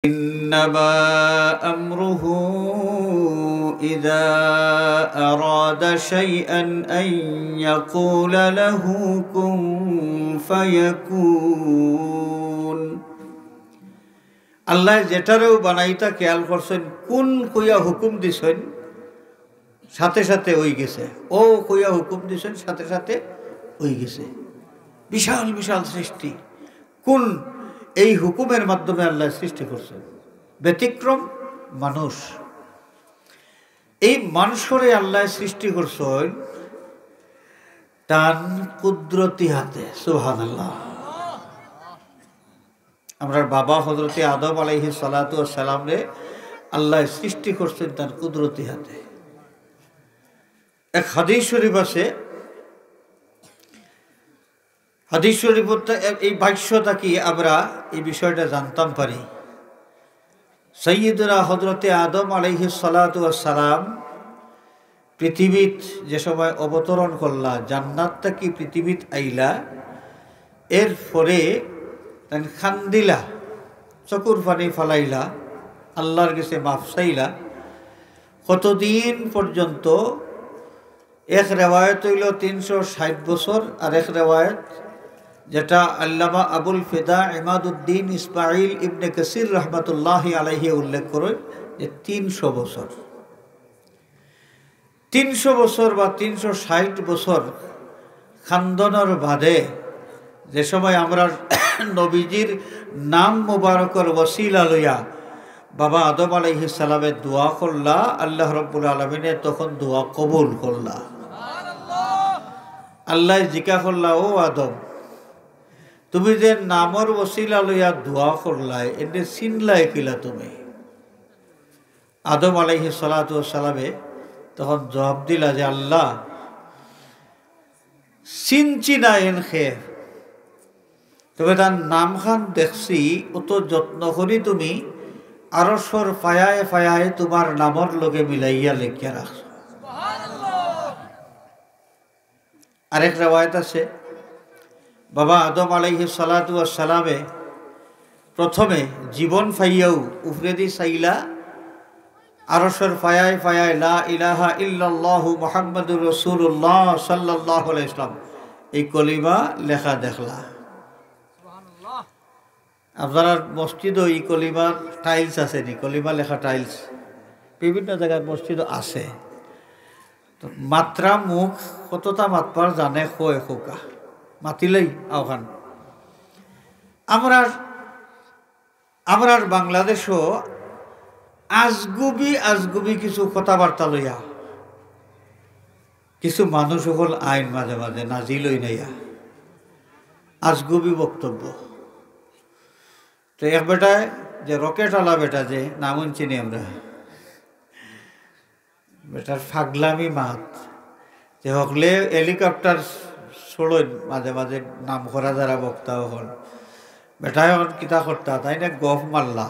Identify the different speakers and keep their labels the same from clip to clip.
Speaker 1: إنما أمره إذا أراد شيئا أن يقول له كن فيكون আল্লাহ যেটারেও বানাইতা খেয়াল করছেন, কোন কইয়া হুকুম দিছেন সাথে সাথে ওই গেছে, ও কইয়া হুকুম দিছেন সাথে সাথে ওই গেছে। বিশাল বিশাল সৃষ্টি, কোন এই হুকুমের মাধ্যমে আল্লাহ সৃষ্টি করছেন। ব্যতিক্রম মানুষ, এই মানুষরে আল্লাহ সৃষ্টি করছেন তার কুদরতি হাতে। সুবহানাল্লাহ। আমরা বাবা হযরতে আদম আলাইহিস সালাতু ওয়াস সালাম রে আল্লাহ সৃষ্টি করছেন তার কুদরতি হাতে। এক হাদিস শরীফ আছে, হাদিস শরীফতে এই ভাষ্যটা কি আমরা এই বিষয়টা জানতাম পারি। সাইয়্যিদুনা হযরতে আদম আলাইহিস সালাতু ওয়াস সালাম পৃথিবীত যে সময় অবতরণ করলা, জান্নাত থেকে পৃথিবীত আইলা, এর পরে তাই খান্দিলা, চকুর পানি ফালাইলা, আল্লাহর কাছে মাফ চাইলা। কতদিন পর্যন্ত? এক রেওয়ায়ত হইল 360 বছর, আর এক রেওয়ায়ত যেটা আল্লামা আবুল ফিদা ইমাদউদ্দিন ইসমাইল ইবনে কাসির রহমাতুল্লাহি আলাইহি উল্লেখ করেন যে 300 বছর। 300 বছর বা 360 বছর খান্দনের বাদে যে সময় আমরা নবীজির নাম মুবারকর ওসিলা লইয়া বাবা আদম আলাইহিস সালামের দোয়া করলা, আল্লাহ রাব্বুল আলামিনে তখন দোয়া কবুল করলা। আল্লাহ জিজ্ঞা করলা, ও আদম, তুমি যে নামর ওসিলা লইয়া দোয়া করলাই, এনে চিনলাই কিলা তুমি? আদম আলাইহিস সালাতু ওয়াস সালামে তখন জবাব দিলা যে আল্লাহ চিনছি না এন খে, তবে তার নাম খান দেখছি, অত যত্ন করি তুমি আরশর ফায়ায় ফায়ায় তোমার নামর লগে মিলাইয়া লেখিয়া রাখছো। আরেক রেওয়ায়েত আছে, বাবা আদম আলাইহিস সালাতু ওয়াস সালামে প্রথমে জীবন ফাইয়াও উফরেদি চাইলা আরশর ফায়ায় ফায়ায় লা ইলাহা ইল্লাল্লাহু মুহাম্মাদুর রাসূলুল্লাহ সাল্লাল্লাহু আলাইহি ওয়াসাল্লাম এই কলিমা লেখা দেখলা। আপনার মসজিদও এই কলিমার টাইলস আছে নি? কলিমা লেখা টাইলস বিভিন্ন জায়গার মসজিদও আছে। তো মাত্রা মুখ কতটা মাতবার জানে কয় খোকা মাতিলেই আহ্বান। আমরার বাংলাদেশও আজগুবি কিছু কথাবার্তা লইয়া কিছু মানুষ হল আইন মাঝে মাঝে নাজিলই নাইয়া আজগুবি বক্তব্য। তো এক বেটায় যে রকেটওয়ালা বেটা যে নাম চিনি আমরা, বেটার ফাগলামি মাত যে হকলে হেলিকপ্টার ছোড়ন মাঝে মাঝে নাম করা যারা বক্তাও হল, বেটায় এখন কিতা করতা, তাই না গফ মারলা,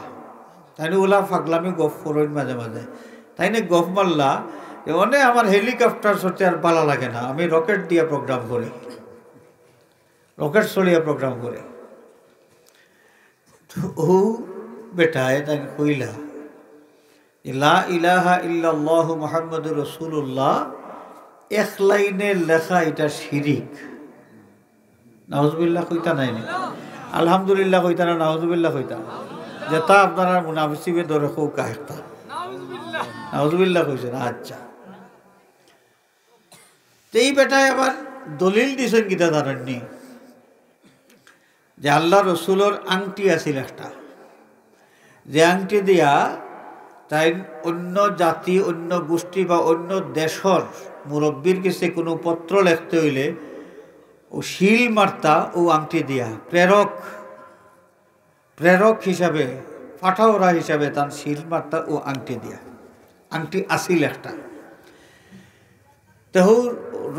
Speaker 1: তাই না ওলা ফাগলামি গফ করন মাঝে মাঝে, তাই না গফ মারলা যে অনেক আমার হেলিকপ্টার চড়তে আর ভালো লাগে না, আমি রকেট দিয়া প্রোগ্রাম করি, রকেট চড়িয়া প্রোগ্রাম করি। ও বেটায় তাই কইলা লা ইলাহা ইল্লাল্লাহু মুহাম্মাদুর রাসূলুল্লাহ এক লাইনে লেখা, এটা শিরিক। নাউজুবিল্লাহ কইতা নাই নি? আলহামদুলিল্লাহ কইতা না, নাউজুবিল্লাহ কইতা? যেটা আপনারা মুনাফিসিবে ধরে কৌকা একটা নাউজুবিল্লাহ কইছেন। আচ্ছা, তো এই বেটায় আবার দলিল দিছেন কিতা জানেননি? যে আল্লাহ রসুলোর আংটি আছিল একটা, যে আংটি দিয়া তাই অন্য জাতি, অন্য গোষ্ঠী বা অন্য দেশের মুরব্বীর কাছে কোনো পত্র লিখতে হইলে ও শিল মারতা, ও আংটি দিয়া প্রেরক হিসাবে, পাঠাওরা হিসাবে তার শিল মারতা ও আংটি দিয়া। আংটি আসিল একটা। তো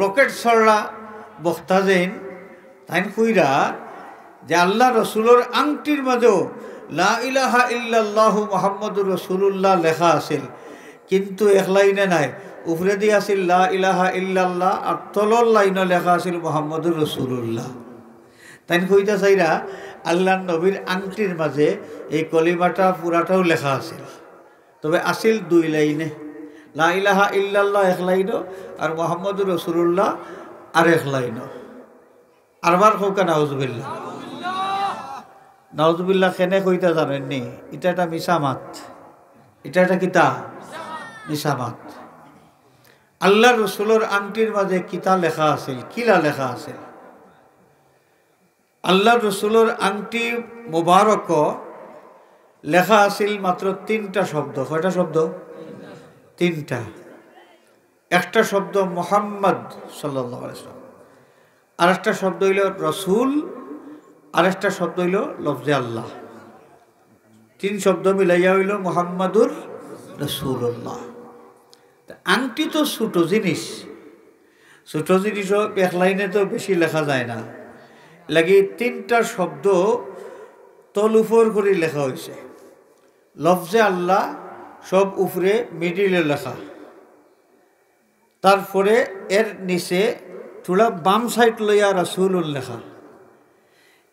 Speaker 1: রকেট ছড়া বক্তা যেন তাই কইরা যে আল্লাহ রসুলোর আংটির মাঝেও লা ইলাহা ইল্লাল্লাহু মুহাম্মাদুর রাসূলুল্লাহ লেখা আছিল, কিন্তু এক লাইনে নাই, উপরে দিয়ে আছিল লা ইলাহা ইল্লাল্লাহ, আর তলর লাইনে লেখা আছিল মুহাম্মাদুর রাসূলুল্লাহ। তাই কইতা চাইরা আল্লাহর নবীর আংটির মাঝে এই কলিমাটা পুরাটাও লেখা আছিল, তবে আসিল 2 লাইনে, লা ইলাহা ইল্লাল্লাহ 1 লাইনও আর মুহাম্মদুর রাসূলুল্লাহ আর 1 লাইনও। আরবার হোকা নাউজুবিল্লাহ। নাউজুবিল্লাহ কেনে কইতা জানেননি? এটা একটা মিসামাত, এটা একটা কিতা মিসামাত। আল্লাহ রসুলের আংটির মাঝে কিতা লেখা আছিল, কিলা লেখা আছিল? আল্লাহ রসুলের আংটি মুবারক লেখা আছিল মাত্র 3টা শব্দ। কয়টা শব্দ? 3টা। একটা শব্দ মুহাম্মদ সাল্লাল্লাহু আলাইহি ওয়াসাল্লাম, আরেকটা শব্দ হইল রসুল, আরেকটা শব্দ হইল লফজে আল্লাহ। 3 শব্দ মিলাইয়া হইল মুহাম্মাদুর রাসূলুল্লাহ। আংটি তো ছোট জিনিস, ছোট জিনিসও 1 লাইনে তো বেশি লেখা যায় না, লাগি 3টা শব্দ তল উপর করে লেখা হয়েছে। লফজে আল্লাহ সব উপরে মিডিলে লেখা, তারপরে এর নিচে থোড়া বাম সাইড লইয়া রাসূলুল লেখা,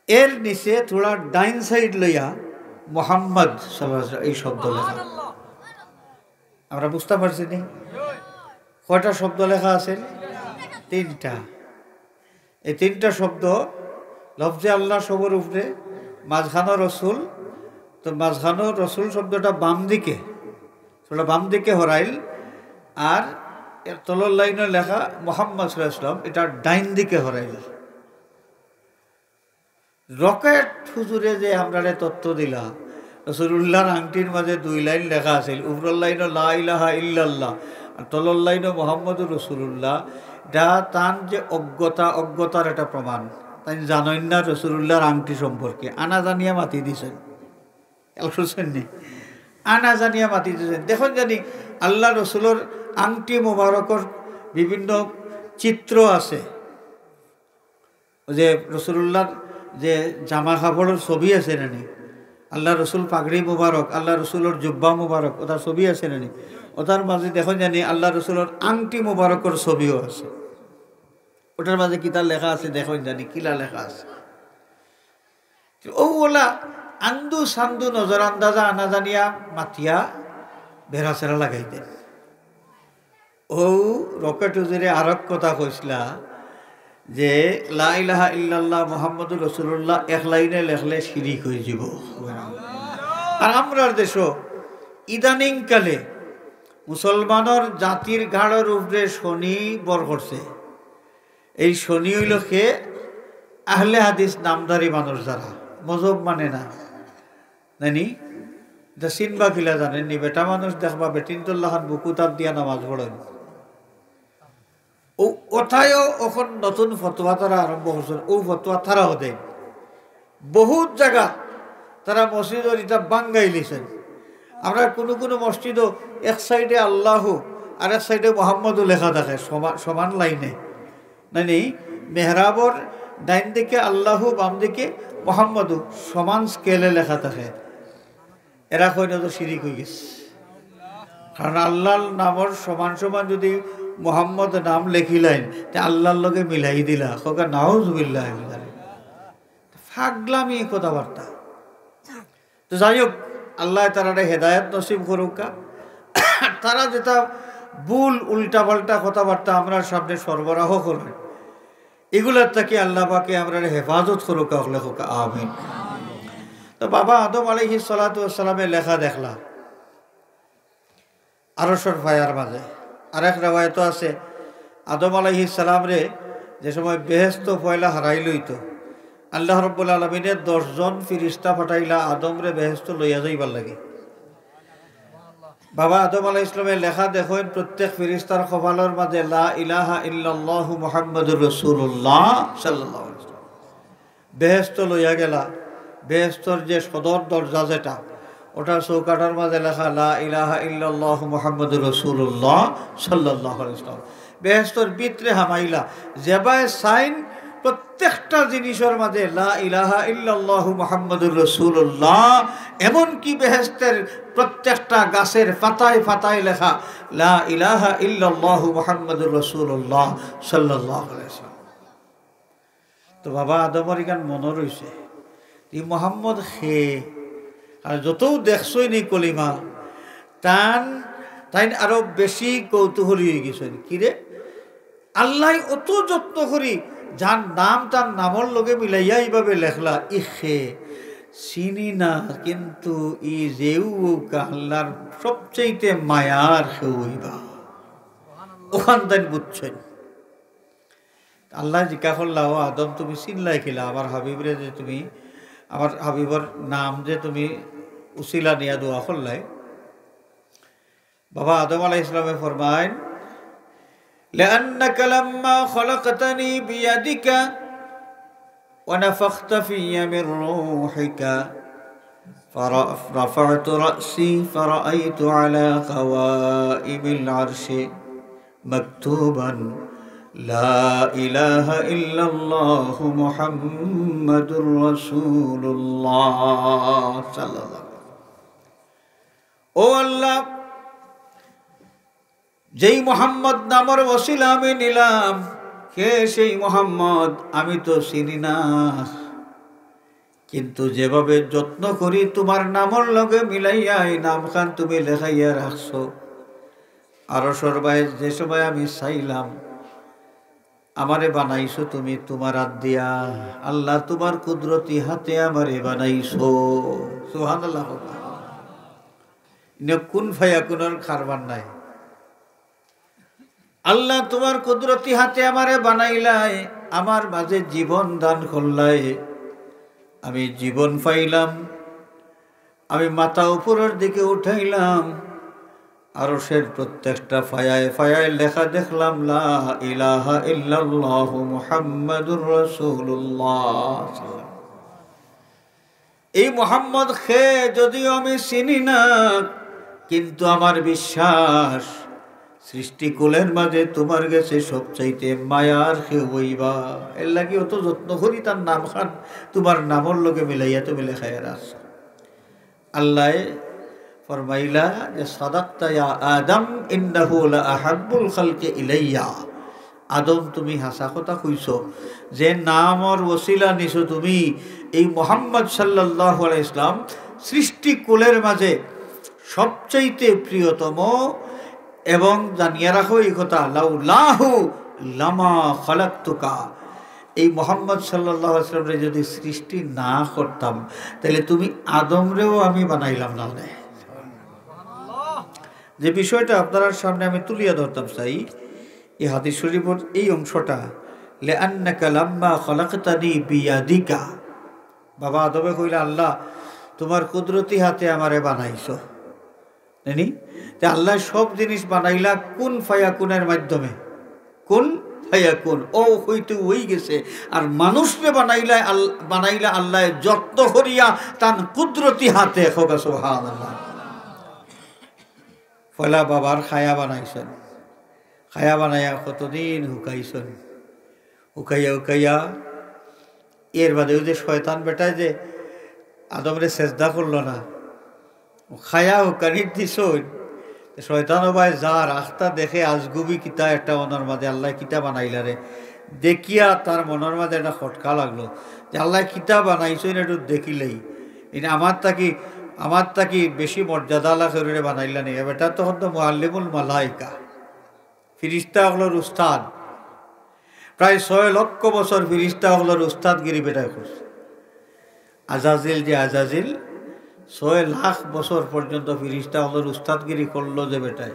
Speaker 1: এর নিচে থোড়া ডাইন সাইড লইয়া মুহাম্মদ সাল্লাল্লাহু আলাইহি ওয়াসাল্লাম এই শব্দ লেখা। আমরা বুঝতে পারছি নি কয়টা শব্দ লেখা আছে? 3টা। এই 3টা শব্দ লফজে আল্লাহ সবর উপরে, মাঝখানো রসুল, তো মাঝখানো রসুল শব্দটা বাম দিকে, থোড়া বাম দিকে হরাইল, আর এর তলর লাইনে লেখা মুহাম্মদ সাল্লাল্লাহু আলাইহি ওয়াসাল্লাম, এটা ডাইন দিকে হরাইল। রকেট হুজুরে যে আমরা তত্ত্ব দিলা, রাসূলুল্লাহর আংটির মাঝে 2 লাইন লেখা আছিল, উপরের লাইনও লা ইলাহা ইল্লাল্লাহ আর তলর লাইনও মুহাম্মদুর রাসূলুল্লাহ। এটা তান যে অজ্ঞতার একটা প্রমাণ। তাই জানেন না রাসূলুল্লাহর আংটি সম্পর্কে, আনা জানিয়া মাতি দিছেন, শুনছেননি? আনা জানিয়া মাতি দিয়েছেন। দেখুন জানি আল্লাহ রসুলের আংটি মোবারকর বিভিন্ন চিত্র আছে, যে রসুলুল্লাহর যে জামা কাপড়ের ছবি আছে নানি, আল্লাহ রসুল পাগড়ি মুবারক, আল্লাহ রসুলের জুব্বা মুবারক, ওটার ছবি আছে নানি, ওটার মাঝে দেখুন জানি আল্লাহ রসুলের আংটি মুবারকর ছবিও আছে। ওটার মাঝে কিতা লেখা আছে দেখুন জানি, কিলা লেখা আছে। ওলা আন্দু সান্দু নজর আন্দাজা আনা জানিয়া মাতিয়া বেড়া চেরা লাগাই দেন। ও রকেট উজুরে আরক কথা কইসলা যে লা ইলাহা ইল্লাল্লাহ মুহাম্মাদুর রাসূলুল্লাহ 1 লাইনে লেখলে শিরিক হয়ে যাব। আর আমরার দেশও ইদানিং কালে মুসলমানের জাতির ঘাড়ের উপরে শনি বর করছে। এই শনি হইল কে? আহলে হাদিস নামধারী মানুষ, যারা মজহব মানে না, নানি এটা চিনবা কিলা জানেননি? বেটা মানুষ দেখবা বেটিনতুল্লাহান বুকুতার দিয়া নামাজ পড়েন, ও ওঠায়ও এখন নতুন ফতোয়া তারা আরম্ভ করছেন। ও ফতোয়া তারাও দেন বহুত জায়গা, তারা মসজিদর এটা বাঙ্গাই লিছেন। আমরা কোনো কোনো মসজিদও এক সাইডে আল্লাহ আর এক সাইডে মুহাম্মদও লেখা থাকে সমান লাইনে, নানি মেহরাবর ডাইন দিকে আল্লাহ, বাম দিকে মুহাম্মদও সমান স্কেলে লেখা থাকে। এরা কই না তো শিরিক হয়ে গেছে, কারণ আল্লাহর নামর সমান সমান যদি মুহাম্মদ নাম লেখিলেন তে আল্লাহর লগে মিলাই দিলা, খোকা নাউজুবিল্লাহ, ফাগলামি কথাবার্তা। তো যাই হোক, আল্লাহ তারা হেদায়েত নসিব করুকা। তারা যেটা ভুল উল্টা পাল্টা কথাবার্তা আমরা সামনে সরবরাহ করেন, এগুলার থেকে আল্লাহ পাকে আমরা হেফাজত করুকা, হলে হোকা আমিন। তো বাবা আদম আলাইহিস সালাতু ওয়াস সালামের লেখা দেখলা আরশের ফায়ার মাঝে। আরেক রিওয়ায়াত আছে আদম আলাইহিস সালাম রে যে সময় বেহেশত পয়লা হারাই লইতো, আল্লাহ রাব্বুল আলামিনের 10 জন ফিরিস্তা পাঠাইলা আদম রে বেহেশত লইয়া যাইবার লাগে। বাবা আদম আলাইহিস সালামের লেখা দেখেন, প্রত্যেক ফিরিস্তার কপালের মাঝে লা ইলাহা ইল্লাল্লাহু মুহাম্মাদুর রাসূলুল্লাহ সাল্লাল্লাহু আলাইহি ওয়াসাল্লাম। বেহেশত লইয়া গেলা, বেহেশতর যে সদর দরজা যেটা, ওটা চৌকাটার মাঝে লেখা লা ইলাহা ইল্লাল্লাহু মুহাম্মাদুর রাসূলুল্লাহ সাল্লাল্লাহু আলাইহি ওয়াসাল্লাম। বেহেশতর ভিতরে হামাইলা যেবায় সাইন প্রত্যেকটা জিনিসের মাঝে লা ইলাহা ইল্লাল্লাহু মুহাম্মাদুর রাসূলুল্লাহ। এমনকি বেহেশতের প্রত্যেকটা গাছের পাতায় পাতায় লেখা লা ইলাহা ইল্লাল্লাহু মুহাম্মাদুর রাসূলুল্লাহ সাল্লাল্লাহু আলাইহি ওয়াসাল্লাম। তো বাবা আদমের গান মনে রইছে এই মোহাম্মদ খে আর যত দেখছই নি কলিমা তাই আরো বেশি কৌতূহলী হয়ে গেছেন কিরে আল্লাহ অত যত্ন করি যার নাম তার নামর লগে মিলাইয়া এইভাবে লেখলা ই খে চিনি না কিন্তু ই যেউ আল্লাহর সবচেয়ে মায়ার হইবা ওখান তাই বুঝছেন। আল্লাহ জিজ্ঞা করলা ও আদম তুমি চিনলাই খেলা আমার হাবিবরে যে তুমি আমার হাবিবর নাম যে তুমি উসিলা নিয়া দোয়া করলাই। বাবা আদম আলাইহিস সালামে ফরমায় لأنك لما خلقتني بيدك ونفخت في من روحك فرفعت رأسي فرأيت على قوائم العرش مكتوبا لا إله إلا الله محمد رسول الله صلى الله عليه وسلم ও আল্লাহ যেই মোহাম্মদ নামের ওসিলা আমি নিলাম কে সেই মোহাম্মদ আমি তো চিনি না কিন্তু যেভাবে যত্ন করি তোমার নামর লগে মিলাইয়া এই নামখান তুমি লেখাইয়া রাখছো আরো সরবাই যে সময় আমি চাইলাম আমারে বানাইছো তুমি তোমার হাত দিয়া আল্লাহ তোমার কুদরতি হাতে আমারে বানাইছো সুবহানাল্লাহ। কোন ফায়াকুনের কারবার নাই আল্লাহ তোমার কুদরতি হাতে আমারে বানাইলাই আমার মাঝে জীবন দান করলাই আমি জীবন পাইলাম আমি মাথা উপরের দিকে উঠাইলাম আরশের প্রত্যেকটা ফায়ায় ফায়ায় লেখা দেখলাম লা ইলাহা ইল্লাল্লাহু মুহাম্মাদুর রাসূলুল্লাহ। এই মুহাম্মদ খে যদিও আমি চিনি না কিন্তু আমার বিশ্বাস সৃষ্টিকুলের মাঝে তোমার কাছে সবচাইতে মায়ার কেউ হইবা এর লাগি অত যত্ন করি তার নাম খান তোমার নামর লোকে মিলাইয়া তুমি লেখাইয়া রাখ। আল্লাহ ফরমাইলা যে সাদাক্তা ইয়া আদম ইন্নাহু লা আহাব্বুল খালকি ইলাইয়া আদম তুমি হাসা কথা কইছো যে নামর ওসিলা নিছো তুমি এই মুহাম্মদ সাল্লাল্লাহু আলাইহি ইসলাম সৃষ্টিকুলের মাঝে সবচাইতে প্রিয়তম এবং জানিয়ে রাখো এই কথা লাউলাহু লামা খালাকতুকা এই মোহাম্মদ সাল্লাল্লাহু আলাইহি ওয়াসাল্লামরে যদি সৃষ্টি না করতাম তাহলে তুমি আদমরেও আমি বানাইলাম না। যে বিষয়টা আপনার সামনে আমি তুলিয়া ধরতাম চাই এই হাদিস শরীফের এই অংশটা লিআন্নাকা লাম্মা খালাকতানি বিয়াদিকা বাবা আদমে কইলা আল্লাহ তোমার কুদরতি হাতে আমারে বানাইছো জানি তে আল্লাহ সব জিনিস বানাইলা কোন ফায়াকুনের মাধ্যমে কোন ফায়াকুন ও হইতে হই গেছে আর মানুষকে বানাইলা আল্লাহ যত্ন করিয়া তার কুদরতি হাতে হোক সুবহানাল্লাহ। ফলা বাবার খায়া বানাইছেন খায়া বানাইয়া কতদিন হুকাইছেন হুকাইয়া এর বাদে ওই যে শয়তান বেটায় যে আদমরে সেজদা করলো না খায়া হুকানি দিস শয়তান ভাই যার আখতা দেখে আজগুবি কিতা একটা মনের মাঝে আল্লাহ কিতা বানাইলা রে দেখিয়া তার মনের মাঝে একটা খটকা লাগলো যে আল্লাহ কিতা বানাইছেন একটু দেখিলেই এটা আমার তাকি বেশি মর্যাদা আল্লাহ শরীরে বানাইলা নেই বেটা তখন তো মুআল্লিমুল মালাইকা ফিরিস্তা হলোর উস্তাদ প্রায় 6 লক্ষ বছর ফিরিস্তা হলোর উস্তাদগিরি বেটায় করছে। আজাজিল 6 লাখ বছর পর্যন্ত ফিরিস্তা হলোর উস্তাদগিরি করলো যে বেটায়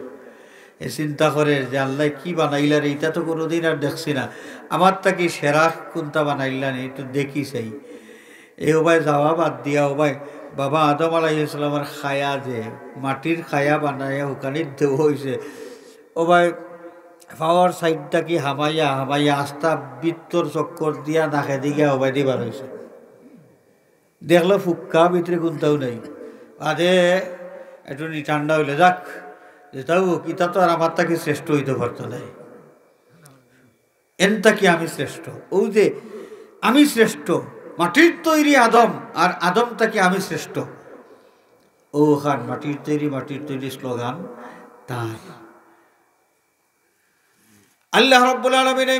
Speaker 1: এ চিন্তা করে যে আল্লাহ কি বানাইলা রে এটা তো কোনোদিন আর দেখছি না আমার তাকি সেরা কোনটা বানাইলা নেই একটু দেখি চাই এই ওবাই যাওয়া বাদ দিয়া ওবাই বাবা আদম আলাইহিস সালামের খায়া যে মাটির খায়া বানাইয়া হুকানির দেহ হয়েছে ওবাই পাওয়ার সাইডটা কি হামাইয়া আস্তা বৃত্তর চক্কর দিয়া নাকে দিকে ওবাই দিবার হয়েছে দেখলো ফুক্কা ভিতরে গুনতাও নাই আদে একটু ঠান্ডা হইলে যাক যেটাও কিতা তো আর আমার তাকে শ্রেষ্ঠ হইতে পারতো নাই এনটা কি আমি শ্রেষ্ঠ ও যে আমি শ্রেষ্ঠ মাটির তৈরি আদম আর আদম তাকে আমি শ্রেষ্ঠ ও খান মাটির তৈরি স্লোগান তার আল্লাহ রাব্বুল আলামিন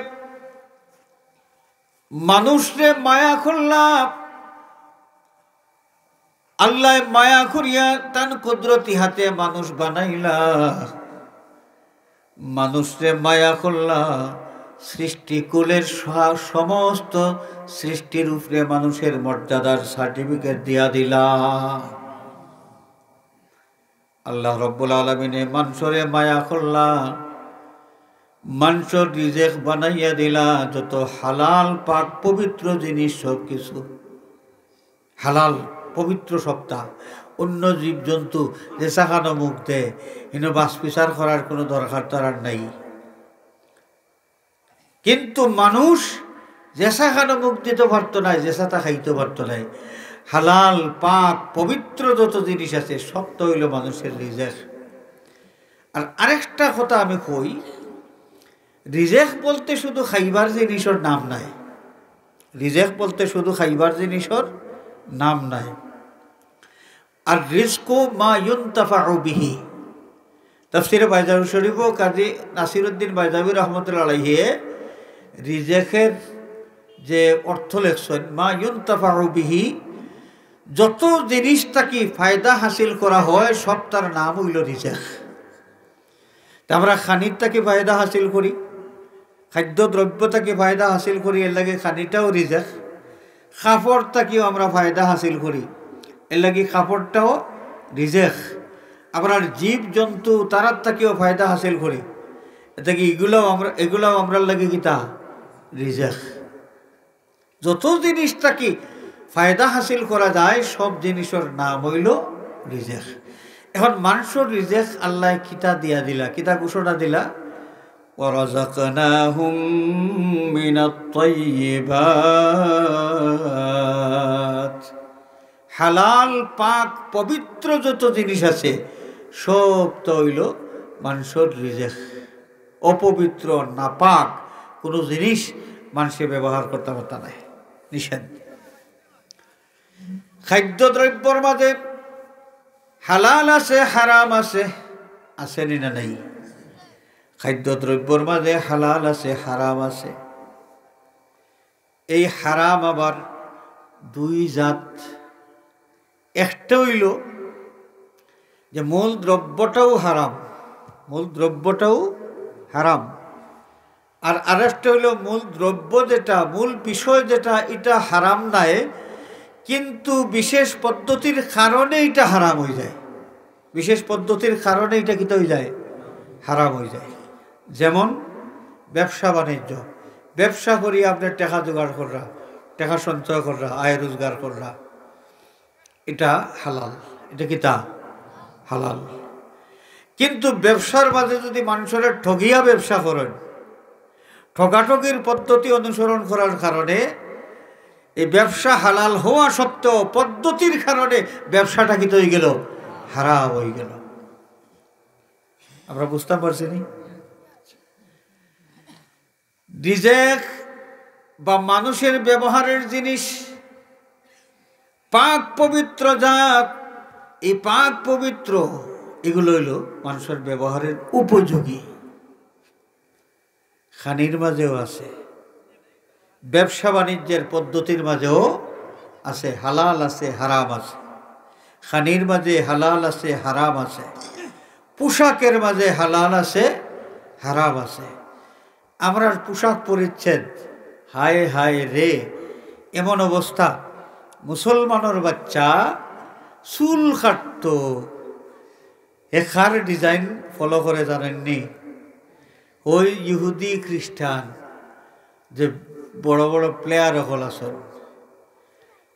Speaker 1: মানুষরে মায়া করলাম আল্লাহ মায়া করিয়া তান কুদরতি হাতে মানুষ বানাইলা, মানুষরে মায়া করলা, সৃষ্টিকুলের সমস্ত সৃষ্টির উপরে মানুষের মর্যাদার সার্টিফিকেট দিয়া দিলা। আল্লাহ রব্বুল আলামিনে মানুষরে মায়া করলা, মানুষের রিজেক বানাইয়া দিলা, যত হালাল পাক পবিত্র জিনিস সব কিছু হালাল পবিত্র সপ্তাহ। অন্য জীবজন্তু যে চাখানো মুখ দেয় এনে বাস বিচার করার কোনো দরকার তার আর নাই। কিন্তু মানুষ জেসা খানো মুখ দিতে পারতো না, জেসাটা খাইতে পারতো না। হালাল পাক পবিত্র যত জিনিস আছে সব তো হইল মানুষের রিজেক। আর আরেকটা কথা আমি কই, রিজেক বলতে শুধু খাইবার জিনিসের নাম নাই। রিজেক বলতে শুধু খাইবার জিনিসের নাম নাই। আর রিজকু মা ইউনতাফাউ বিহি, তাফসিরে বাইজাবি শরীফ কাজী নাসিরউদ্দিন বাইজাবি রহমতুল্লাহ আলাইহি রিজেকের যে অর্থ লেখছেন, মা ইউনতাফাউ বিহি, যত জিনিস থাকি ফায়দা হাসিল করা হয় সব তার নাম হইল রিজেক। আমরা খানির থাকি ফায়দা হাসিল করি, খাদ্য দ্রব্য থাকি ফায়দা হাসিল করি, এর লাগে খানিটাও রিজেক। কাপড় থাকিও আমরা ফায়দা হাসিল করি, এর লাগে কাপড়টাও রিজেক। আমরা জীব জন্তু তারার থাকিও ফায়দা হাসিল করি, এটা কি এগুলাও আমরা লাগে কিতা রিজেক। যত জিনিস থাকি ফায়দা হাসিল করা যায় সব জিনিসের নাম হইল রিজেক। এখন মানুষের রিজেক আল্লাহ কিতা দিয়া দিলা, কিতা ঘোষণা দিলা, ওয়ারাযাকনাহুম মিনাত তাইয়্যিবাত, হালাল পাক পবিত্র যত জিনিস আছে সব তো হইল মানুষের রিজেক। অপবিত্র নাপাক কোনো জিনিস মানুষে ব্যবহার করতে পারতা নাই, নিষেধ। খাদ্যদ্রব্যর মাঝে হালাল আছে হারাম আছে, আসেনি না নাই? খাদ্যদ্রব্যর মাঝে হালাল আছে হারাম আছে। এই হারাম আবার দুই জাত। একটা হইল যে মূল দ্রব্যটাও হারাম, মূল দ্রব্যটাও হারাম। আর আরেকটা হইল মূল দ্রব্য যেটা, মূল বিষয় যেটা, এটা হারাম নাই, কিন্তু বিশেষ পদ্ধতির কারণে এটা হারাম হয়ে যায়। বিশেষ পদ্ধতির কারণে এটা কিতা হয়ে যায়, হারাম হয়ে যায়। যেমন ব্যবসা বাণিজ্য, ব্যবসা করি আপনার টাকা জোগাড় কররা, টাকা সঞ্চয় কররা, আয় রোজগার কররা, এটা হালাল, এটা কিতা হালাল। কিন্তু ব্যবসার মাঝে যদি মানুষের ঠগিয়া ব্যবসা করেন, ঠগাঠগির পদ্ধতি অনুসরণ করার কারণে এই ব্যবসা হালাল হওয়া সত্ত্বেও পদ্ধতির কারণে ব্যবসাটা কি হয়ে গেল, হারাম হয়ে গেল। আমরা বুঝতে পারছি নি? রিজেক বা মানুষের ব্যবহারের জিনিস পাক পবিত্র জাত, এই পাক পবিত্র এগুলো হইল মানুষের ব্যবহারের উপযোগী। খানির মাঝেও আছে, ব্যবসা বাণিজ্যের পদ্ধতির মাঝেও আছে, হালাল আছে হারাম আছে। খানির মাঝে হালাল আছে হারাম আছে, পোশাকের মাঝে হালাল আছে হারাম আছে। আমরা পোশাক পরিচ্ছেদ, হায় হায় রে, এমন অবস্থা, মুসলমানের বাচ্চা চুল কাটত, এখার ডিজাইন ফলো করে জানেননি? ওই ইহুদি খ্রিস্টান যে বড় বড় প্লেয়ার হল আসল,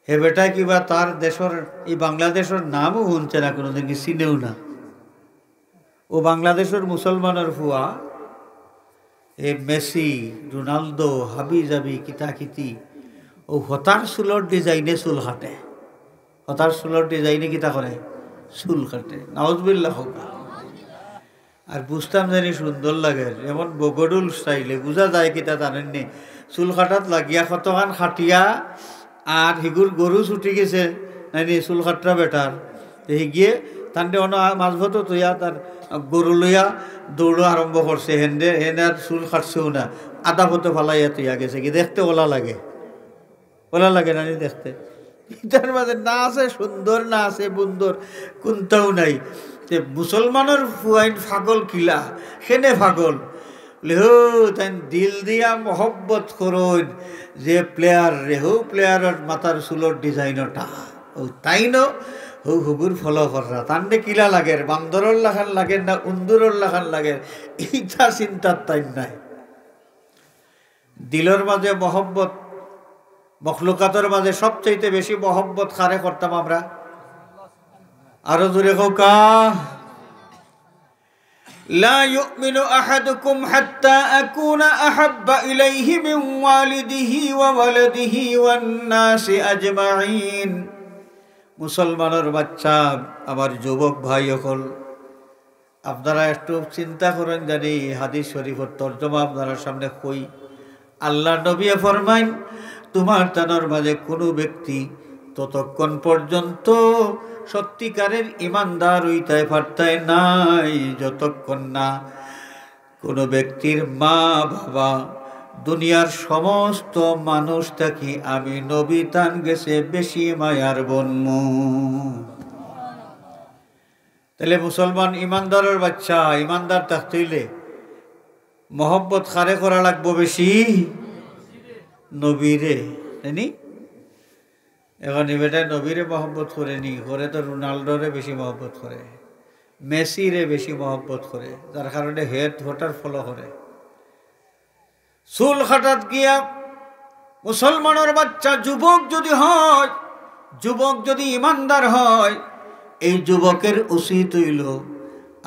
Speaker 1: হে বেটা কিবা তার দেশের এই বাংলাদেশের নামও শুনছে না, কোনোদিন কি চিনেও না। ও বাংলাদেশের মুসলমানের ফুয়া, এ মেসি রোনালদো হাবি জাবি কিতা কিতি, ও হতার চুলোর ডিজাইনে চুল কাটে, হতার চুলোর ডিজাইনে কিতা করে, চুল কাটে। নাউজুবিল্লাহ হোক। আর বুঝতাম জানি সুন্দর লাগে, যেমন বগডুল স্টাইলে বুঝা যায় কিতা জানেননি, চুল কাটাত লাগিয়া কতখান খাটিয়া, আর হিগুর গরু ছুটি গেছে নাইনি চুল কাটরা বেটার, গিয়ে তান্ডে অন মাঝভত তৈয়া তার গরু লইয়া দৌড় আরম্ভ করছে, হেন্দে হেনে আর চুল কাটছেও না, আদা পথে ফালাইয়া তৈয়া গেছে। কি দেখতে ওলা লাগে, ওলা লাগে নানি দেখতে। ইটার মাঝে না আছে সুন্দর, না আছে বন্দর, কোনটাও নাই। যে মুসলমানের ফুয়াইন ফাগল কিলা সেনে ফাগল লেহো তাই দিল দিয়া মহব্বত করুন যে প্লেয়ার রেহু প্লেয়ারের মাথার চুলোর ডিজাইনটা ও তাই ন হৌ হুগুর ফলো করা তান্ডে কিলা লাগে, বান্দরের লাখান লাগে না উন্দুরের লাখান লাগে, এইটা চিন্তার তাই নাই। দিলের মাঝে মহব্বত, মখলুকাতের মাঝে সবচাইতে বেশি মহব্বত কারে করতাম আমরা? আরো জোরে হোকা। لا يؤمن أحدكم حتى أكون أحب إليه من والده وولده والناس أجمعين। মুসলমানের বাচ্চা, আমার যুবক ভাই সকল, আপনারা একটু চিন্তা করেন জানি হাদিস শরীফের তর্জমা আপনারা সামনে কই। আল্লাহ নবী ফরমাইন, তোমার তানোর মাঝে কোনো ব্যক্তি ততক্ষণ পর্যন্ত সত্যিকারের ইমানদার হইতে পারতায় নাই যতক্ষণ না কোনো ব্যক্তির মা বাবা দুনিয়ার সমস্ত মানুষ থাকি আমি নবী তান গেছে বেশি মায়ার বন্মু। তাহলে মুসলমান ইমানদারের বাচ্চা, ইমানদার থাকতে হইলে মহব্বত কারে করা লাগবো বেশি? নবীরে, তাইনি? এখন এবেটায় নবীরে মহব্বত করে নি, করে তো রোনাল্ডোরে বেশি মহব্বত করে, মেসিরে বেশি মহব্বত করে, যার কারণে হেড ভোটার ফলো করে। চুল খাটাত গিয়া মুসলমানের বাচ্চা যুবক যদি হয়, যুবক যদি ইমানদার হয়, এই যুবকের উচিত হইল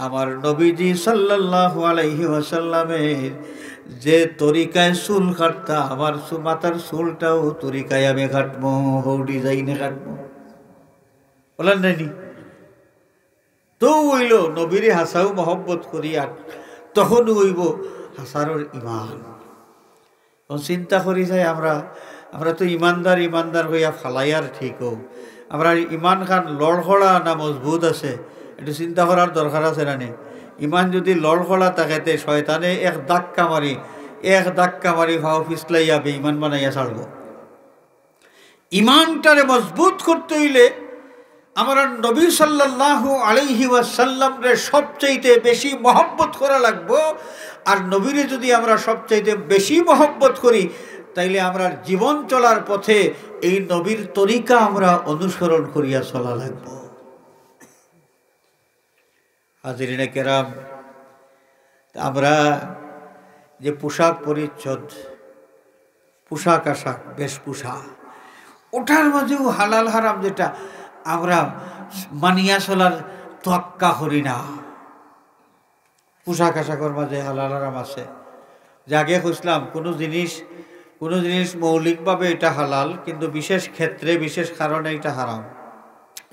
Speaker 1: আমার নবীজি সাল্লাল্লাহু আলাইহি ওয়াসাল্লামের যে তরিকায় চুল কাটতা, আমার মাথার চুলটাও তরিকায় আমি কাটবো, ডিজাইনে কাটবো। বলেন নাইনি? তো হইল নবীরে হাসাও মহব্বত করিয়া তখন হইব হাসারর ইমান। চিন্তা করি যাই আমরা তো ইমানদার ইমানদার হইয়া ফালাইয়ার ঠিক হোক, আমরা ইমান খান লড়খড়া না মজবুত আছে একটু চিন্তা করার দরকার আছে না? ইমান যদি লড়খড়া থাকেতে শয়তানে এক ধাক্কা মারি ভাও ফিসলাইয়া বেঈমান বানাইয়া ছাড়ব। ইমানটারে মজবুত করতে হইলে আমরা নবী সাল্লাল্লাহু আলাইহি ওয়াসাল্লাম রে সবচাইতে বেশি মহব্বত করা লাগবো। আর নবীরে যদি আমরা সবচাইতে বেশি মহব্বত করি তাইলে আমরা জীবন চলার পথে এই নবীর তরিকা আমরা অনুসরণ করিয়া চলা লাগবো। হাজিরিনে কেরাম, আমরা যে পোশাক পরিচ্ছদ, পোশাক আশাক, বেশভূষা, ওটার মাঝেও হালাল হারাম যেটা আমরা মানিয়া চলার তোয়াক্কা করি না। পোশাক আশাকের মাঝে হালাল হারাম আছে। যে আগে খুঁজলাম কোনো জিনিস মৌলিকভাবে এটা হালাল, কিন্তু বিশেষ ক্ষেত্রে বিশেষ কারণে এটা হারাম।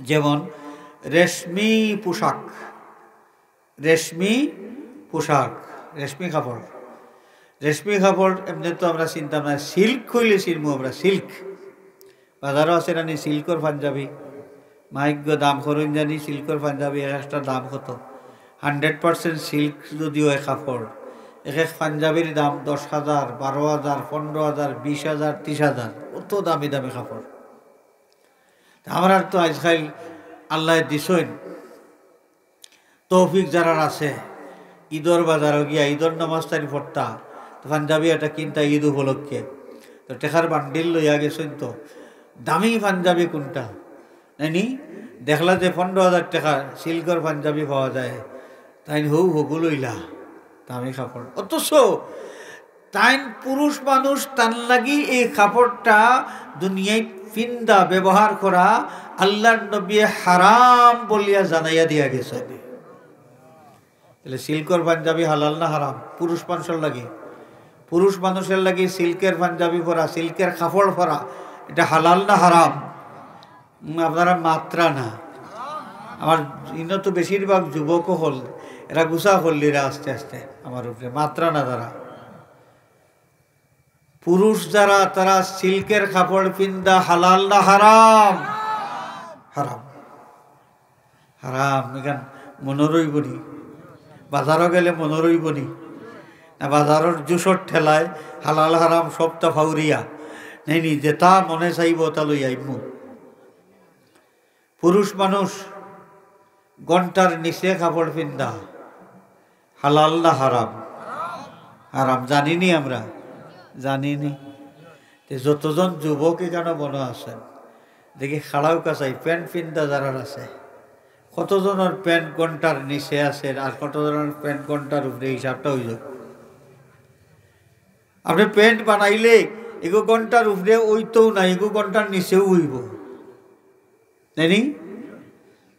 Speaker 1: যেমন রেশমি পোশাক, রেশমি কাপড় এমনি তো আমরা চিন্তা না। সিল্ক হইলে চিনবো আমরা, সিল্ক বাজারও আছে না সিল্কর পাঞ্জাবি, মাইগ্য দাম করুন জানি। সিল্কর পাঞ্জাবি একটা দাম কত? 100% সিল্ক যদিও এক কাপড়, এক পাঞ্জাবির দাম 10,000, 12,000, 15,000, 20,000, 30,000, অত দামি দামি কাপড়। আমরা তো আজকাল আল্লাহ দিছেন তৌফিক যারা আছে, ঈদর বাজারও গিয়া ঈদর নামাজ তাই পড়তা, পাঞ্জাবি একটা কিনতা ঈদ উপলক্ষে, তো টেকার বান্ডিল লইয়া গেছেন। তো দামি পাঞ্জাবি কোনটা নাইনি? দেখলা যে 15,000 টাকা সিল্কর পাঞ্জাবি পাওয়া যায়, তাই হগুলইলা দামি কাপড়। অথচ তাই পুরুষ মানুষ তার লাগি এই কাপড়টা দুনিয়ায় ফিন্দা ব্যবহার করা আল্লাহর নবী হারাম বলিয়া জানাইয়া দিয়া গেছে। তাহলে সিল্কর পাঞ্জাবি হালাল না হারাম? পুরুষ মানুষের লাগি সিল্কের পাঞ্জাবি পরা, সিল্কের কাপড় পরা, এটা হালাল না হারাম? আপনারা মাত্রা না। আমার ইন তো বেশিরভাগ যুবকও হল, এরা গুছা করলিরা আস্তে আস্তে আমার উপরে মাত্রা না। তারা পুরুষ যারা তারা সিল্কের কাপড় পিন্দা হালাল না হারাম? হারাম, হারাম। এখান মনোরই বনি, বাজারও গেলে মনোরই বনি না, বাজারের জুসর ঠেলায় হালাল হারাম সবটা ফাউরিয়া নেই, যেটা মনে চাইব তা লই আইমু। পুরুষ মানুষ ঘন্টার নিচে কাপড় পিন্দা হালাল না হারাম? হারাম। জানিনি আমরা? জানিনি। যতজন যুবক এখানে মনে আছেন দেখি খাড়াও কাছাই প্যান্ট পিন্দা যারা আছে, কতজনের প্যান্ট ঘন্টার নিচে আছে আর কতজনের প্যান্ট ঘন্টার উপরে, হিসাবটা হইল। আপনি প্যান্ট বানাইলে এগো ঘন্টার উপরে ওইতেও না, এগো ঘন্টার নিচেও উইব, জানি?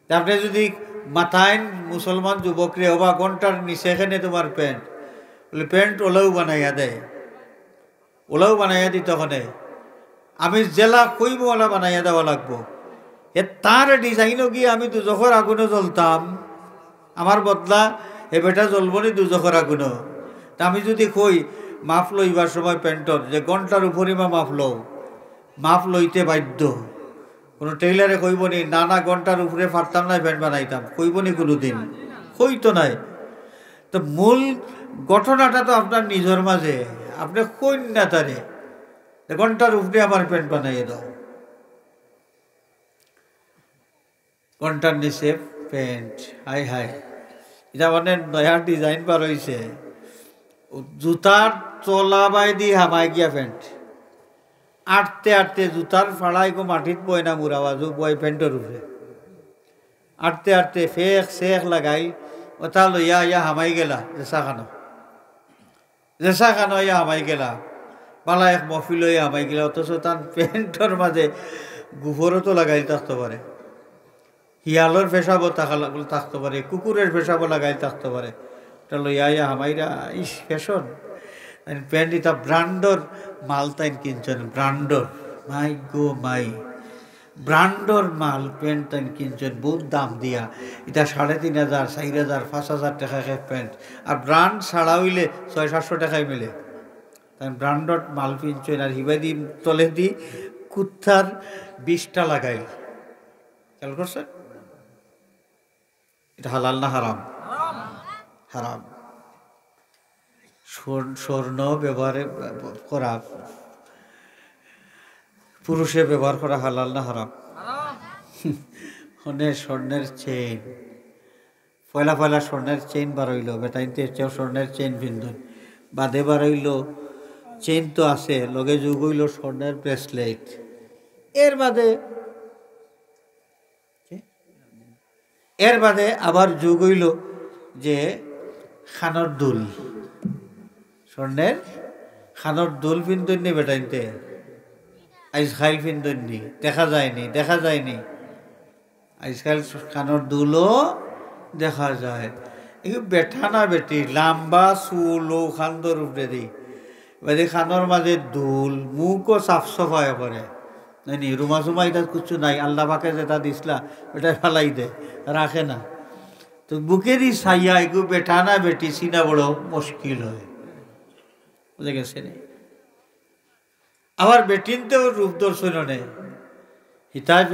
Speaker 1: আপনি যদি মাথায় মুসলমান যুবকরে হবা ঘন্টার নিচে এখানে তোমার প্যান্ট, বলে প্যান্ট ওলাও বানাইয়া দেয়, ওলাও বানাইয়া দিত ওখানে, আমি জেলা কইব ওলা বানাইয়া দেওয়া লাগবো। এ তার ডিজাইনও গিয়ে আমি দুজখর আগুনে জ্বলতাম, আমার বদলা এ বেটা জ্বলব নি দুজখর আগুনও। তা আমি যদি কই মাপ লইবার সময় প্যান্টর যে ঘন্টার উপরে মাপ লও, মাপ লইতে বাধ্য। কোনো টেইলারে কইব নি না না ঘন্টার উপরে পারতাম না প্যান্ট বানাইতাম, কইব নি কোনো দিন? কইতো নাই। তো মূল ঘটনাটা তো আপনার নিজের মাঝে, আপনি কইন না তারে ঘন্টার উপরে আমার প্যান্ট বানাইয়ে দাও, ঘন্টার নিচে প্যান্ট। হাই হাই, এটা মানে নয়া ডিজাইন বার হয়েছে, জুতার তলা বাই দি হামাই গিয়া প্যান্ট, আটতে আটতে জুতার ফাড়াই গো মাটিত বয় না মুরাবাজু বয় প্যান্টের উপরে, আটতে আটতে ফেক শেখ লাগাই ওটা লইয়া ইয়া হামাই গেলা জেসা খানো ইয়া হামাই গেলা, পালা এক মফিল হইয়া হামাই গেলা, অথচ তার প্যান্টর মাঝে গোবরও তো লাগাই থাকতে পারে, শিয়ালোর পেশাবও থাকতে পারে, কুকুরের পেশাবও লাগাই থাকতে পারে, ওটা লইয়া ইয়া হামাইরা ইস ফ্যাশন। প্যান্ট এটা ব্র্যান্ডর মাল তাই কিনছেন, ব্র্যান্ডর, মাই গো মাই, ব্র্যান্ডর মাল প্যান্ট তাই কিনছেন বহুত দাম দিয়া, এটা 3,500 4,000 5,000 টাকা প্যান্ট, আর ব্র্যান্ড ছাড়া হইলে 600-700 টাকায় মিলে। তাই ব্র্যান্ডর মাল কিনছেন আর হিবাই দি তলে দি কুত্তার 20টা লাগাই, খেয়াল করছেন? এটা হালাল না হারাম? হারাম। স্বর্ণ ব্যবহার করা, পুরুষে ব্যবহার করা হালাল না হারাম? স্বর্ণের চেইন, পয়লা পয়লা স্বর্ণের চেইন বার হইল, বেটাইতে স্বর্ণের চেইন বিন্দুন বাদে বার হইল, চেইন তো আছে লগে যুগ হইল স্বর্ণের ব্রেসলেট, এর বাদে আবার যুগ হইল যে খানর দুল, স্বর্ণের খানর দুল পিন্দনি বেটাইতে, আজকাল পিন্দনি দেখা যায়নি, আজকাল খানর দুলও দেখা যায়। এই বেঠা না বেটি লাম্বা চুল ও খান্দর উপরে দি বাদে খানর মাঝে দুল, মুখও সাফ সফাই করে নাইনি, রুমা চুমা এটা কিছু নাই, আল্লাহ পাকে যেটা দিসলা ওটা ফেলাই দে, রাখে না। তো বুকেরই ছাইয়া এগু বেঠা না বেটি চিনা বড় মুশকিল হয়, বুঝে গেছে রে। আবার বেটিনতেও রূপ দর্শন নেই, হিতায়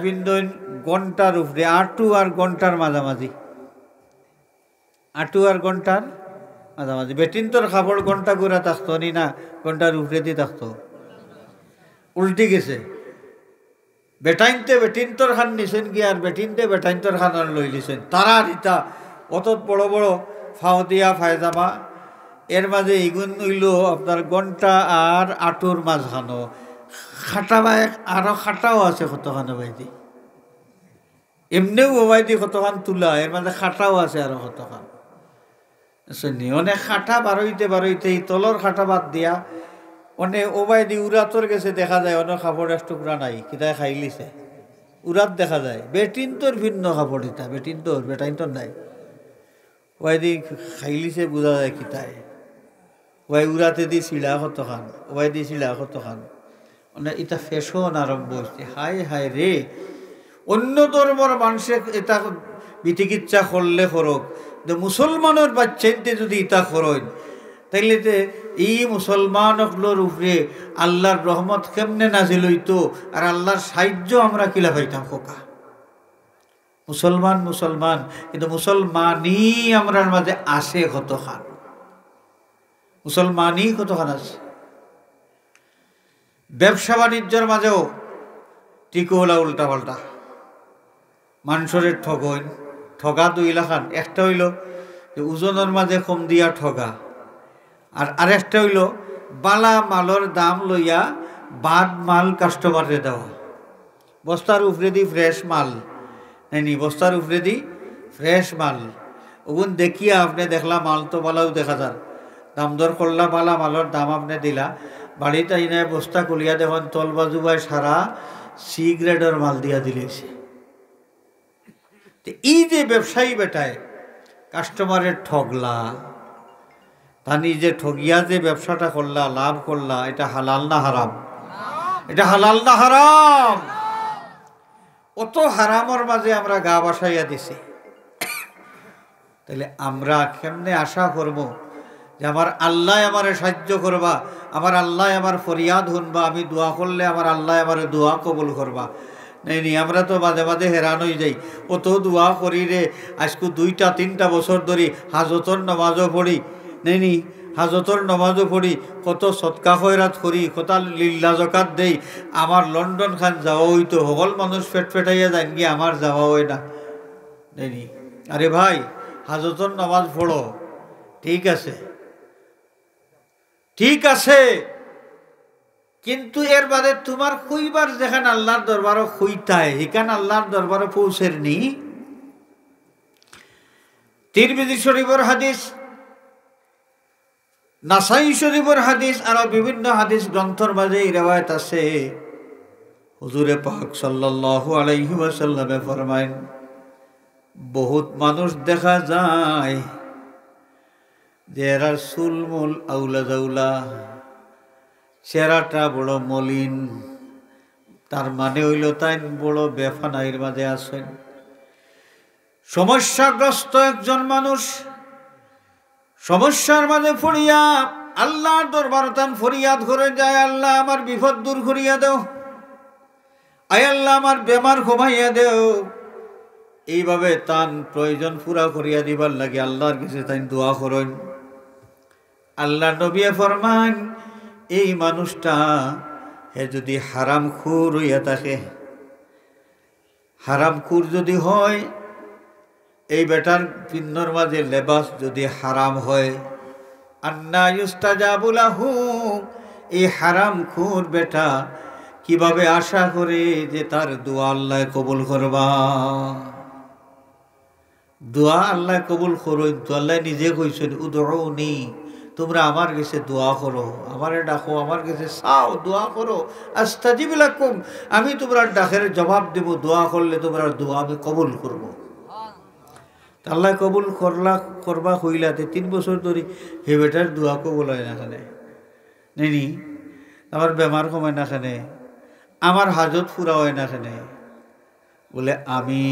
Speaker 1: পিন্দন ঘন্টার উপরে, আটু আর ঘন্টার মাঝামাঝি, বেটিন তোর খাবার ঘন্টা ঘুরা থাকতো নি না, ঘন্টার উপরে দিয়ে থাকতো, উল্টি গেছে। বেটিনতর খান নিছেন কি আর বেটাইনতর খান আর লই লিছেন, তারা ইতা অত বড় বড় ফাওদিয়া ফায়জামা, এর মাঝে ইগুন হইল আপনার ঘন্টা আর আটুর মাঝখানো খাটা বা আরো খাটাও আছে কতখানো বাইদি, এমনিও বাইদি কতখান তুলা, এর মাঝে খাটাও আছে আরো কতখান অনেক খাটা বারইতে এই তলর খাটা বাদ দিয়া অনেক ওবাই দি উড়াতর গেছে দেখা যায়, অনেক কাপড় এক টুকরা নাই কিতায় খাই লিছে, উড়াত দেখা যায়। বেটিনতর ভিন্ন কাপড় ইতা, বেটাইনতর নাই, ওয়াই দি খাইলিছে বোঝা যায় কিতায়, ওয়াই উড়াতে দি শিলা কতখান, ওয়াই দি শিলা কতখান, মানে এটা ফ্যাশন আরম্ভ হচ্ছে। হায় হায় রে, অন্য ধর্মর মানুষে এটা বিচিকিৎসা করলে করক, মুসলমানের বাচ্চাইতে যদি ইতা করেন তাইলে এই মুসলমানগুলোর উপরে আল্লাহর রহমত কেমনে নাজিল হইতো, আর আল্লাহর সাহায্য আমরা কিলা পাইতাম খোকা। মুসলমান কিন্তু মুসলমানই আমরার মাঝে আসে কতখান, আছে। ব্যবসা বাণিজ্যের মাঝেও টিকো হলা উল্টা পাল্টা মানুষের ঠগইন ঠগা দুই লাখান। একটা হইল যে ওজনের মাঝে কম দিয়া ঠগা, আর আরেকটা হইল বালা মালর দাম লইয়া বাদ মাল কাস্টমারে দেওয়া। বস্তার উপরে দি ফ্রেশ মাল নেই, বস্তার উপরে দি ফ্রেশ মাল ওগুন দেখিয়া আপনি দেখলা মাল তো বালাও দেখা যার, দাম দর করলা বালা মালর দাম আপনি দিলা, বাড়িতে আইনে বস্তা কুলিয়া দেখুন তল বাজু বাই সারা সি গ্রেডের মাল দিয়া দিলেছে। এই যে ব্যবসায়ী বেটায় কাস্টমারের ঠগলা, তা নিজে ঠগিয়া যে ব্যবসাটা করলা লাভ করলা, এটা হালাল না হারাম? এটা হালাল না হারাম? অত হারামর মাঝে আমরা গা বাসাইয়া দিছি। তাহলে আমরা কেমনে আশা করব যে আমার আল্লাহ আমারে সাহায্য করবা, আমার আল্লাহ আমার ফরিয়াদ শুনবা, আমি দোয়া করলে আমার আল্লাহ আমার দোয়া কবুল করবা? নেই, আমরা তো মাঝে মাঝে হেরান হয়ে যাই। অত দোয়া করি রে, আজকে 2-3 বছর ধরে হাজতর নমাজও পড়ি, নেই হাজতর নমাজও পড়ি, কত সৎকা খয়রাত করি, কত লিল্লা জকাত দেই, আমার লন্ডন খান যাওয়া হইতো, সকল মানুষ পেট পেটাইয়া যান গিয়ে আমার যাওয়া হয় না। নেই, আরে ভাই হাজতর নামাজ পড়ো, ঠিক আছে ঠিক আছে, কিন্তু এর বাদে তোমার কইবার যেখানে আল্লাহর দরবারও কইতায় এখানে আল্লাহর দরবারও পৌঁছের নি। তিরমিজি শরীফের হাদিস, নাসাই শরীফের হাদিস, আরো বিভিন্ন হাদিস গ্রন্থর মাঝে এই রিওয়ায়াত আছে। হুজুরে পাক সাল্লাল্লাহু আলাইহি ওয়াসাল্লামে ফরমায়েন, বহুত মানুষ দেখা যায় যে এরা সুলমুল আউলা জাউলা, চেহারাটা বড় মলিন, তার মানে হইল তাই বড় বেফানাইর মাঝে আছেন। সমস্যাগ্রস্ত একজন মানুষ সমস্যার মাঝে পড়িয়া আল্লাহর দরবারে তান ফরিয়াদ করে যায়, আল্লাহ আমার বিপদ দূর করিয়া দেও, আয় আল্লাহ আমার বেমার কমাইয়া দেও। এইভাবে তান প্রয়োজন পুরা করিয়া দিবার লাগে আল্লাহর কাছে তাই দোয়া করেন। আল্লাহ নবী ফরমান, এই মানুষটা হে যদি হারামখোর হইয়া থাকে, হারামখোর যদি হয়, এই বেটার পিন্নর মাঝে লেবাস যদি হারাম হয়, আন্না ইউস্তাজাবু লাহু, এই হারামখোর বেটা কিভাবে আশা করে যে তার দোয়া আল্লাহ কবুল করবা? দোয়া আল্লাহ কবুল করো, তো আল্লাহ নিজে কইছেন উদউনি, তোমরা আমার কাছে দোয়া করো, আমারে ডাকো, আমার কাছে চাও, দোয়া করো, আস্তাজিব লাকুম, আমি তোমরা ডাকের জবাব দেব, দোয়া করলে তোমরা দোয়া আমি কবুল করব। আল্লাহ কবুল করবা হইলাতে 3 বছর ধরে হে বেটার দোয়া কবুল হয় না খানে, নেই আমার বেমার কমায় না খানে, আমার হাজত পুরা হয় না খানে, বলে আমি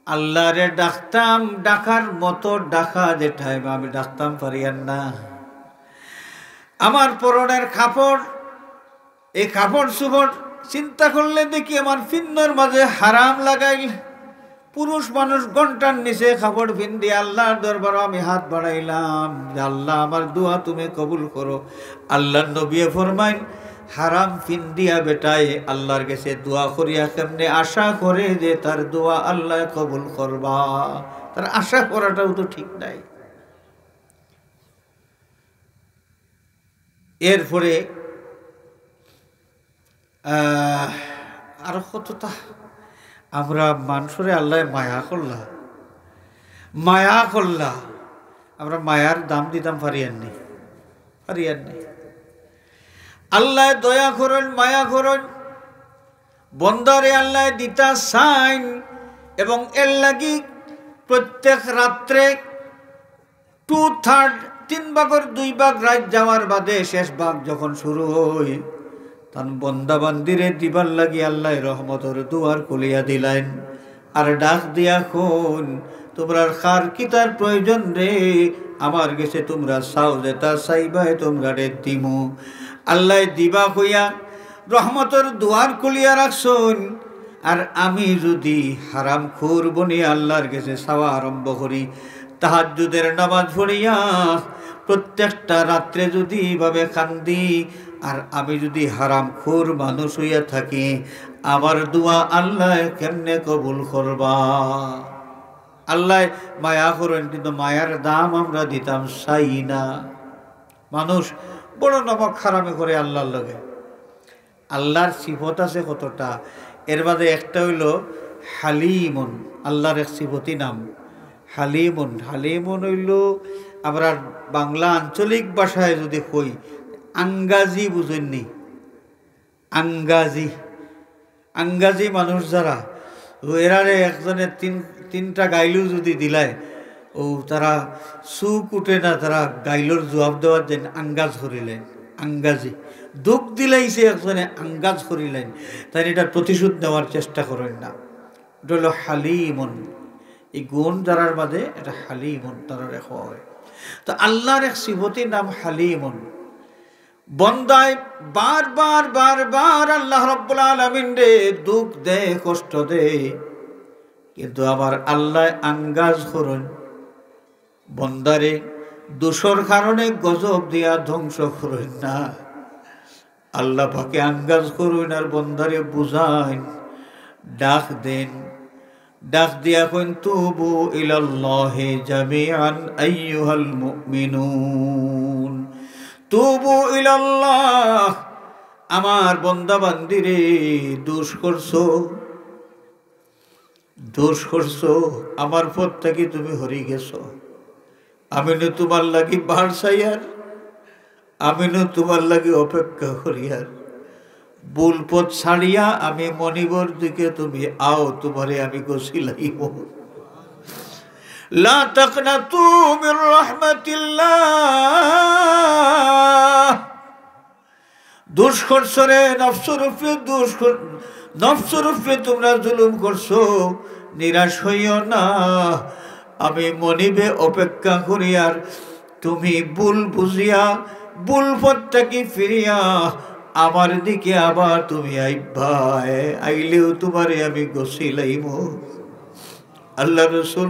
Speaker 1: আল্লাহরে ডাকতাম, ডাকার মতো ডাকা যে টাইম আমি ডাকতাম পারিয়ান না। আমার পরনের কাপড়, এই কাপড় সুপড় চিন্তা করলে দেখি আমার ফিন্নর মাঝে হারাম লাগাইল। পুরুষ মানুষ ঘন্টার নিচে কাপড় ফিন্দি আল্লাহর দরবারে আমি হাত বাড়াইলাম যে আল্লাহ আমার দোয়া তুমি কবুল করো। আল্লাহ নবী ফরমাইন, হারাম ফিন্দিয়া বেটায় আল্লাহর কাছে দোয়া করিয়া কেমনে আশা করে যে তার দোয়া আল্লাহ কবুল করবা? তার আশা করাটাও তো ঠিক নাই। এরপরে আর কতটা আমরা মানুষরে আল্লাহ মায়া করলা, আমরা মায়ার দাম দিতাম পারিয়াননি। আল্লাহ দয়া করেন, মায়া করেন, বন্দারে আল্লাহ দিতা সাইন, এবং এর লাগি প্রত্যেক রাত্রে 2/3 3 ভাগের 2 ভাগ রাত যাওয়ার বাদে শেষ ভাগ যখন শুরু হয়, তখন বন্দা বান্দিরে দিবার লাগি আল্লাহ রহমতের দুয়ার খুলিয়া দিলেন। আর ডাক দিয়া কোন তোমরা কার কিতার প্রয়োজন রে, আমার কাছে তোমরা চাও, যেটা চাইবাই তোমরা রে দিমু। আল্লাহ দিবা কইয়া রহমতের দুয়ার খুলিয়া রাখছুন। আর আমি যদি হারামখোর বনি আল্লাহর কাছে চাওয়া আরম্ভ করি, তাহাজ্জুদের নামাজ পড়িয়া প্রত্যেকটা রাত্রে যদি এইভাবে কান্দি, আর আমি যদি হারামখোর মানুষ হইয়া থাকি, আমার দোয়া আল্লাহ কেমনে কবুল করবা? আল্লাহ মায়া করেন, কিন্তু মায়ার দাম আমরা দিতাম চাই না। মানুষ বড় নমক খারামি করে আল্লাহর লগে। আল্লাহর সিফত আছে কতটা, এর বাদে একটা হইল হালিমুন। আল্লাহর এক সিফতি নাম হালিমুন। হালিমুন হইল আমরা বাংলা আঞ্চলিক ভাষায় যদি কই, আঙ্গাজি বুঝেননি? আঙ্গাজি, আঙ্গাজি মানুষ যারা, এরারে একজনের তিনটা গাইলও যদি দিলায়, ও তারা সুখ উঠে না, তারা গাইলোর জবাব দেওয়ার জন্য আঙ্গাজ করিলেন। আঙ্গাজি দুঃখ দিলাইছে একজনে আঙ্গাজ করিলেন, তাই এটার প্রতিশোধ নেওয়ার চেষ্টা করেন না। এটা হলো হালিমন। এই গুণ যারার বাদে এটা হালিমন তারা রেখা হয়। তো আল্লাহর এক সিফতির নাম হালিমন। বন্দায় বারবার বারবার আল্লাহ রাব্বুল আলামিন রে দুঃখ দেয়, কষ্ট দেয়, কিন্তু আবার আল্লাহ আঙ্গাজ করেন বন্দারে দোষর কারণে গজব দিয়া ধ্বংস করেন না। আল্লাহ পাকে আঙ্গাজ করুন আর বন্দারে বুঝাইন, ডাক দেন, ডাক দিয়া কইন তুবু ইলাল্লাহি জামিআন আইয়ুহাল মুমিনুন, তুবু ইলাল্লাহ। আমার বন্দা বান্দিরে দোষ করছো, দোষ করছো, আমার পথ থেকে তুমি হরি গেছো। আমি না তোমার লাগি বার চাইয়ার, আমি না তোমার লাগি অপেক্ষা করিয়ার, ভুল পথ ছাড়িয়া আমি মনিবর দিকে তুমি আও, তোমারে আমি গছিলাইব। লা তাকনাতু মির রাহমাতিল্লাহ। দোষ করছো রে নফসের উপরে, নফসের উপরে তোমরা জুলুম করছো, নিরাশ হইও না। আমি মনিবে অপেক্ষা করিয়ার, তুমি ভুল বুঝিয়া ভুল পথটাকে ফিরিয়া আমার দিকে আবার তুমি আইবা, আইলেও তোমারে আমি গছিলাইব। আল্লাহ রাসূল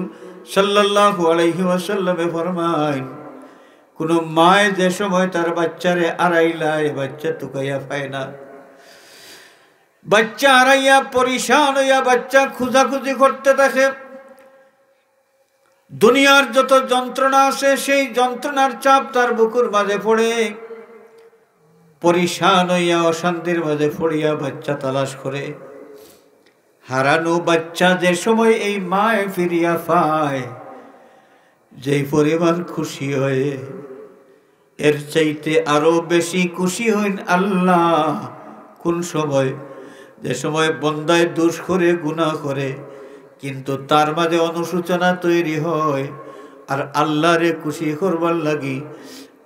Speaker 1: সাল্লাল্লাহু আলাইহি ওয়াসাল্লামে ফরমায়, কোন মায় যে সময় তার বাচ্চারে আড়াইলায়, বাচ্চা তুকাইয়া পায় না, বাচ্চা আড়াইয়া পরিশান হইয়া বাচ্চা খুঁজাখুঁজি করতে থাকে, দুনিয়ার যত যন্ত্রণা আছে সেই যন্ত্রণার চাপ তার বুকুর মাঝে পড়ে, পরিশান হইয়া অশান্তির মাঝে পড়িয়া বাচ্চা তালাশ করে। হারানো বাচ্চা যে সময় এই মায় ফিরিয়া পায়, যেই পরিমাণ খুশি হয়, এর চাইতে আরো বেশি খুশি হইন আল্লাহ কোন সময়? যে সময় বন্দায় দোষ করে গুনাহ করে, কিন্তু তার মাঝে অনুশোচনা তৈরি হয়, আর আল্লাহরে খুশি করবার লাগি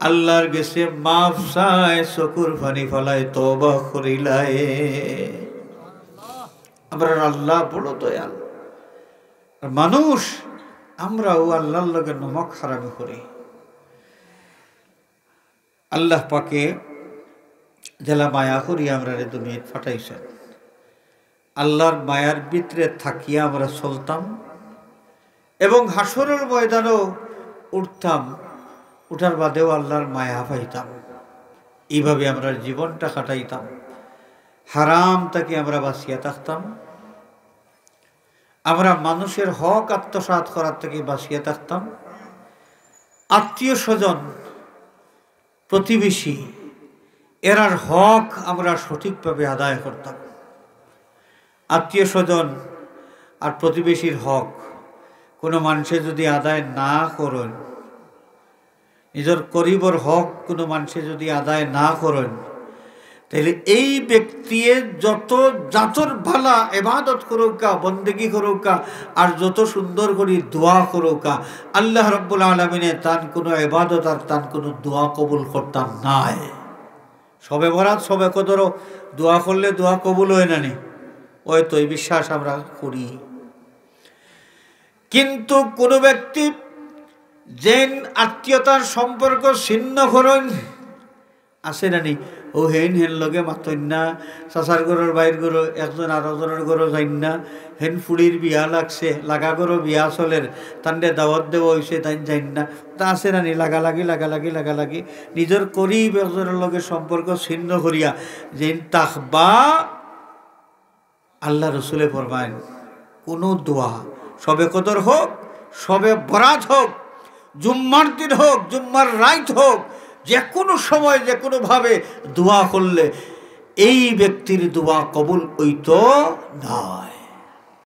Speaker 1: আল্লাহর গেছে মাফ চায়, চকুর পানি ফলায়, তওবা করিলায়। আমরা আল্লাহ বড় দয়াল। আর মানুষ আমরাও আল্লাহর লগে নমক হারামি করি। আল্লাহ পাকে জেলা মায়া করি আমরা রে দুনিয়া ফাটাইছেন, আল্লাহর মায়ার ভিতরে থাকিয়া আমরা চলতাম এবং হাসরের ময়দানও উঠতাম, উঠার বাদেও আল্লাহর মায়া পাইতাম। এইভাবে আমরা জীবনটা কাটাইতাম, হারাম থেকে আমরা বাঁচিয়া থাকতাম, আমরা মানুষের হক আত্মসাৎ করার থেকে বাঁচিয়া থাকতাম, আত্মীয় স্বজন প্রতিবেশী এরার হক আমরা সঠিকভাবে আদায় করতাম। আত্মীয় স্বজন আর প্রতিবেশীর হক কোনো মানুষে যদি আদায় না করেন, নিজের করিবর হক কোনো মানুষে যদি আদায় না করেন, তাহলে এই ব্যক্তি যত জাতর ভালা ইবাদত করুকা, বন্দেগি করুকা, আর যত সুন্দর করে দোয়া করুকা, আল্লাহ রাব্বুল আলামিনে তার কোনো ইবাদত আর তার কোনো দোয়া কবুল করতাম নাই। সবে বরাত সবে কদরও দোয়া করলে দোয়া কবুল হয় না নি, ওই তো এই বিশ্বাস আমরা করি। কিন্তু কোনো ব্যক্তি যেন আত্মীয়তার সম্পর্ক ছিন্ন করেন আছে না নি, ও হেন হেন লগে মাতইন না, চাচার ঘরের বাইর ঘরও একজন আরেকজনের ঘরও যাইন না, হেন ফুড়ির বিয়া লাগছে, লাগা ঘরও বিয়া চলের, তান্ডে দাওয়াত দেওয়া হয়েছে তাই যাইন না, তা আছে না নি, লাগালাগি নিজের করিব একজনের লগে সম্পর্ক ছিন্ন করিয়া যেন তাকবা আল্লাহ রসুলে ফরমায়েন কোনো দোয়া, সবে কদর হোক, সবে বরাত হোক, জুম্মার দিন হোক, জুম্মার রাত হোক, যে কোনো সময় যে কোনোভাবে দোয়া করলে এই ব্যক্তির দোয়া কবুল হইতো নয়।